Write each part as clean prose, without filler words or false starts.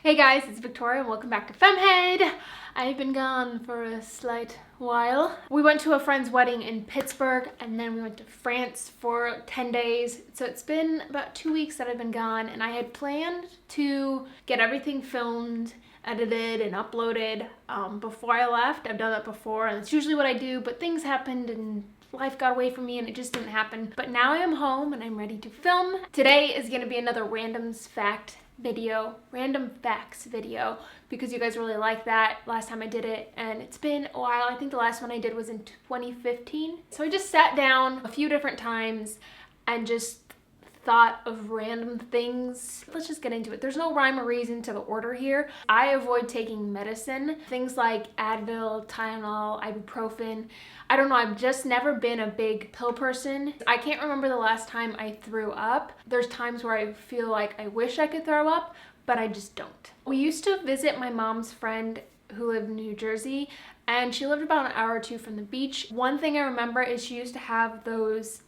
Hey guys, it's Victoria and welcome back to FemmeHead. I've been gone for a slight while. We went to a friend's wedding in Pittsburgh and then we went to France for 10 days. So it's been about 2 weeks that I've been gone, and I had planned to get everything filmed, edited, and uploaded before I left. I've done that before and it's usually what I do, but things happened and life got away from me and it just didn't happen. But now I am home and I'm ready to film. Today is going to be another random facts video because you guys really like that last time I did it, and it's been a while. I think the last one I did was in 2015. So I just sat down a few different times and just thought of random things. Let's just get into it. There's no rhyme or reason to the order here. I avoid taking medicine, things like Advil, Tylenol, ibuprofen. I don't know, I've just never been a big pill person. I can't remember the last time I threw up. There's times where I feel like I wish I could throw up, but I just don't. We used to visit my mom's friend who lived in New Jersey, and she lived about an hour or two from the beach. One thing I remember is she used to have those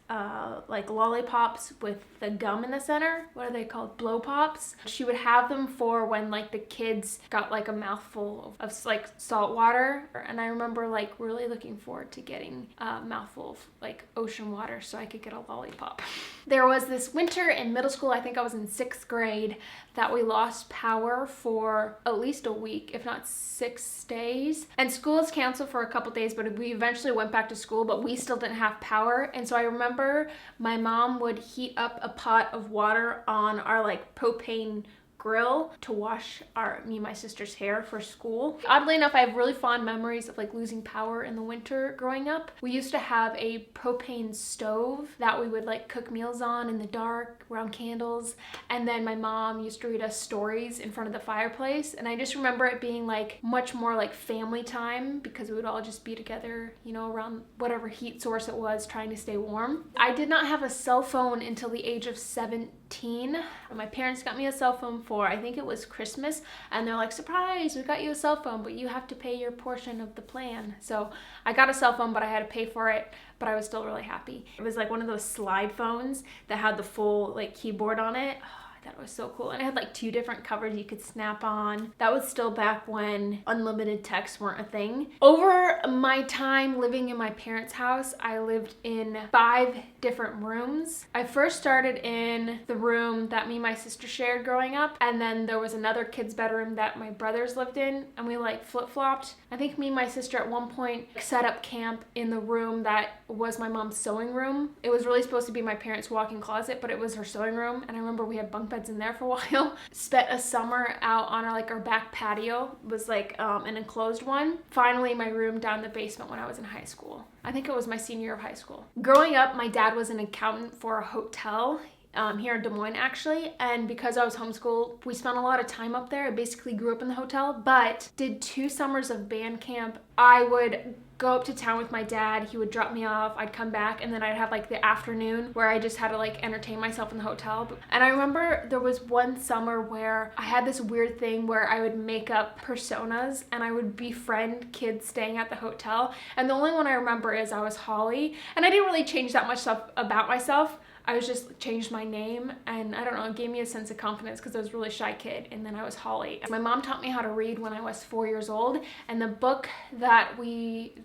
like lollipops with the gum in the center. What are they called? Blow pops. She would have them for when like the kids got like a mouthful of like salt water, and I remember like really looking forward to getting a mouthful of like ocean water so I could get a lollipop. There was this winter in middle school, I think I was in 6th grade, that we lost power for at least a week, if not 6 days. And school was canceled for a couple days, but we eventually went back to school, but we still didn't have power. And so I remember my mom would heat up a pot of water on our like propane grill to wash me and my sister's hair for school. Oddly enough, I have really fond memories of like losing power in the winter growing up. We used to have a propane stove that we would like cook meals on in the dark around candles, and then my mom used to read us stories in front of the fireplace, and I just remember it being like much more like family time because we would all just be together, you know, around whatever heat source it was, trying to stay warm. I did not have a cell phone until the age of 17. My parents got me a cell phone for, I think it was Christmas, and they're like, surprise, we got you a cell phone, but you have to pay your portion of the plan. So I got a cell phone, but I had to pay for it, but I was still really happy. It was like one of those slide phones that had the full like keyboard on it. That was so cool. And it had like 2 different covers you could snap on. That was still back when unlimited texts weren't a thing. Over my time living in my parents' house, I lived in 5 different rooms. I first started in the room that me and my sister shared growing up, and then there was another kid's bedroom that my brothers lived in, and we like flip-flopped. I think me and my sister at one point set up camp in the room that was my mom's sewing room. It was really supposed to be my parents' walk-in closet, but it was her sewing room, and I remember we had bunk beds in there for a while. Spent a summer out on our back patio. It was like an enclosed one. Finally, my room down in the basement when I was in high school. I think it was my senior year of high school. Growing up, my dad was an accountant for a hotel here in Des Moines actually, and because I was homeschooled, we spent a lot of time up there. I basically grew up in the hotel, but did 2 summers of band camp. I would go up to town with my dad, he would drop me off, I'd come back, and then I'd have like the afternoon where I just had to like entertain myself in the hotel. And I remember there was one summer where I had this weird thing where I would make up personas and I would befriend kids staying at the hotel, and the only one I remember is I was Holly, and I didn't really change that much stuff about myself. I was just changed my name, and I don't know, it gave me a sense of confidence because I was a really shy kid, and then I was Holly. My mom taught me how to read when I was 4 years old, and the book that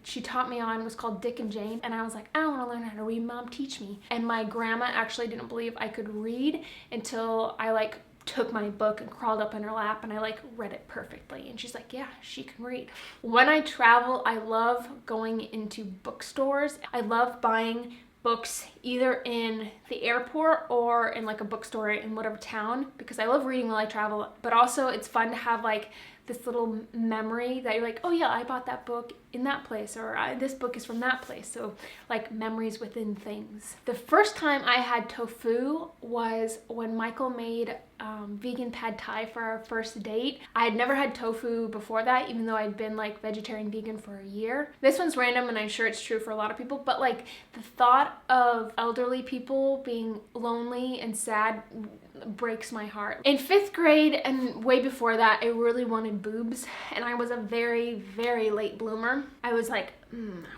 she taught me on was called Dick and Jane, and I was like, I don't want to learn how to read, Mom, teach me. And my grandma actually didn't believe I could read until I like took my book and crawled up in her lap and I like read it perfectly, and she's like, yeah, she can read. When I travel, I love going into bookstores. I love buying books either in the airport or in like a bookstore in whatever town, because I love reading while I travel, but also it's fun to have like this little memory that you're like, oh yeah, I bought that book in that place, or this book is from that place. So like memories within things. The first time I had tofu was when Michael made vegan pad thai for our first date. I had never had tofu before that, even though I'd been like vegetarian vegan for a year. This one's random and I'm sure it's true for a lot of people, but like the thought of elderly people being lonely and sad breaks my heart. In 5th grade and way before that, I really wanted boobs, and I was a very, very late bloomer. I was like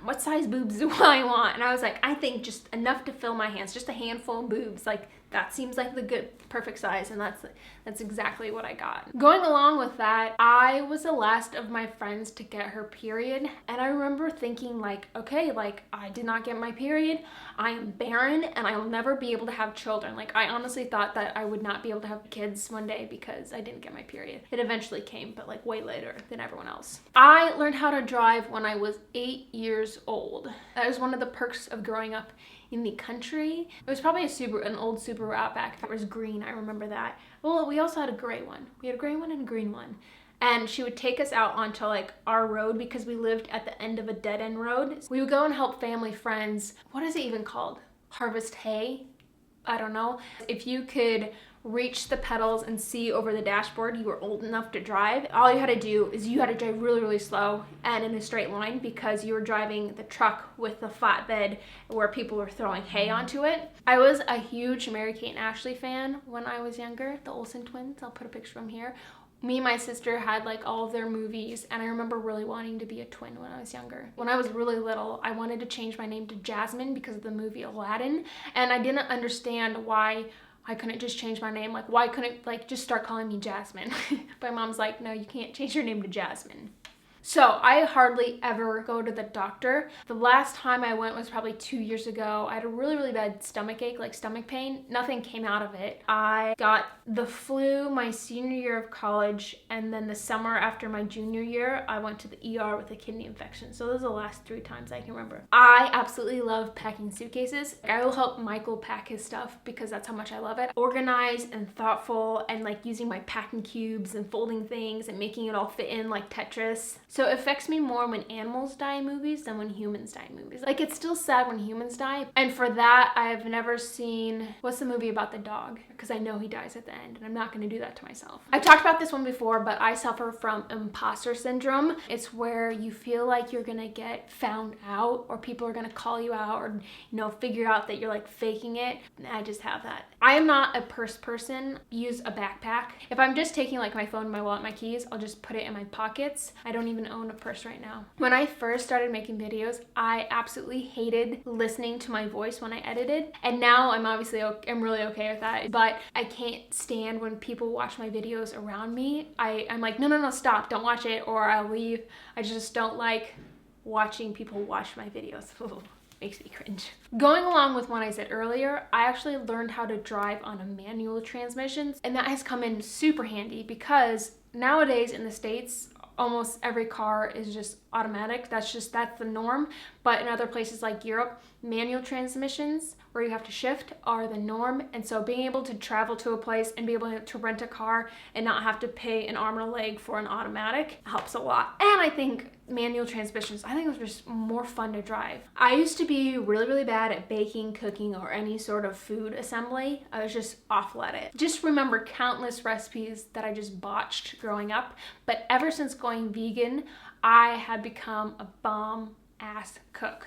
what size boobs do I want? And I was like, I think just enough to fill my hands, just a handful of boobs. Like, that seems like the good, perfect size, and that's exactly what I got. Going along with that, I was the last of my friends to get her period, and I remember thinking like, okay, like, I did not get my period, I am barren, and I will never be able to have children. Like, I honestly thought that I would not be able to have kids one day because I didn't get my period. It eventually came, but like way later than everyone else. I learned how to drive when I was 8 years old. That was one of the perks of growing up in the country. It was probably an old Subaru Outback. It was green, I remember that. Well, we also had a gray one. We had a gray one and a green one. And she would take us out onto like our road because we lived at the end of a dead end road. We would go and help family friends. What is it even called? Harvest hay? I don't know. If you could reach the pedals and see over the dashboard, you were old enough to drive. All you had to do is you had to drive really, really slow and in a straight line because you were driving the truck with the flatbed where people were throwing hay onto it. I was a huge Mary-Kate and Ashley fan when I was younger, the Olsen twins. I'll put a picture of them here. Me and my sister had like all of their movies, and I remember really wanting to be a twin when I was younger. When I was really little, I wanted to change my name to Jasmine because of the movie Aladdin, and I didn't understand why I couldn't just change my name. Like, why couldn't, like, just start calling me Jasmine? But mom's like, no, you can't change your name to Jasmine. So I hardly ever go to the doctor. The last time I went was probably 2 years ago. I had a really, really bad stomach ache, like stomach pain. Nothing came out of it. I got the flu my senior year of college, and then the summer after my junior year, I went to the ER with a kidney infection. So those are the last 3 times I can remember. I absolutely love packing suitcases. I will help Michael pack his stuff because that's how much I love it. Organized and thoughtful, and like using my packing cubes and folding things and making it all fit in like Tetris. So it affects me more when animals die in movies than when humans die in movies. Like, it's still sad when humans die. And for that, I've never seen, what's the movie about the dog? Because I know he dies at the end, and I'm not gonna do that to myself. I've talked about this one before, but I suffer from imposter syndrome. It's where you feel like you're gonna get found out, or people are gonna call you out, or, you know, figure out that you're like faking it. I just have that. I am not a purse person. Use a backpack. If I'm just taking like my phone, my wallet, my keys, I'll just put it in my pockets. I don't even own a purse right now. When I first started making videos, I absolutely hated listening to my voice when I edited. And now I'm really okay with that. But I can't stand when people watch my videos around me. I'm like, no, stop, don't watch it, or I'll leave. I just don't like watching people watch my videos. Makes me cringe. Going along with what I said earlier, I actually learned how to drive on a manual transmission, and that has come in super handy because nowadays in the States, almost every car is just automatic. That's the norm. But in other places like Europe, manual transmissions where you have to shift are the norm. And so being able to travel to a place and be able to rent a car and not have to pay an arm and a leg for an automatic helps a lot. And I think manual transmissions, I think it was just more fun to drive. I used to be really, really bad at baking, cooking, or any sort of food assembly. I was just awful at it. Just remember countless recipes that I just botched growing up. But ever since going vegan, I have become a bomb-ass cook.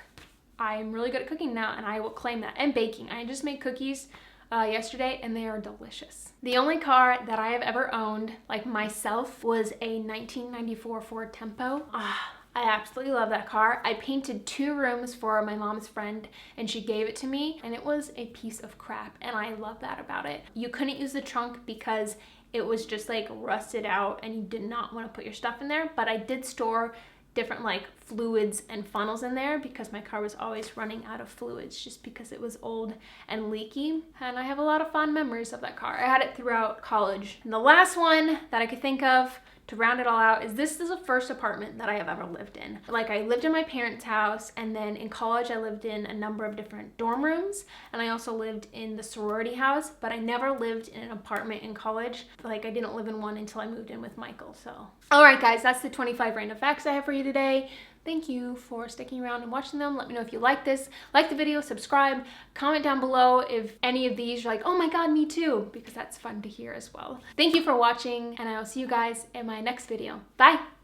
I'm really good at cooking now, and I will claim that. And baking. I just made cookies yesterday, and they are delicious. The only car that I have ever owned, like myself, was a 1994 Ford Tempo. I absolutely love that car. I painted 2 rooms for my mom's friend, and she gave it to me, and it was a piece of crap, and I love that about it. You couldn't use the trunk because it was just like rusted out, and you did not want to put your stuff in there, but I did store different like fluids and funnels in there because my car was always running out of fluids just because it was old and leaky, and I have a lot of fond memories of that car. I had it throughout college. And the last one that I could think of to round it all out is this is the first apartment that I have ever lived in. Like, I lived in my parents' house, and then in college I lived in a number of different dorm rooms, and I also lived in the sorority house, but I never lived in an apartment in college. Like, I didn't live in one until I moved in with Michael, so. All right, guys, that's the 25 random facts I have for you today. Thank you for sticking around and watching them. Let me know if you like this. Like the video, subscribe, comment down below if any of these you're like, oh my god, me too, because that's fun to hear as well. Thank you for watching, and I will see you guys in my next video. Bye!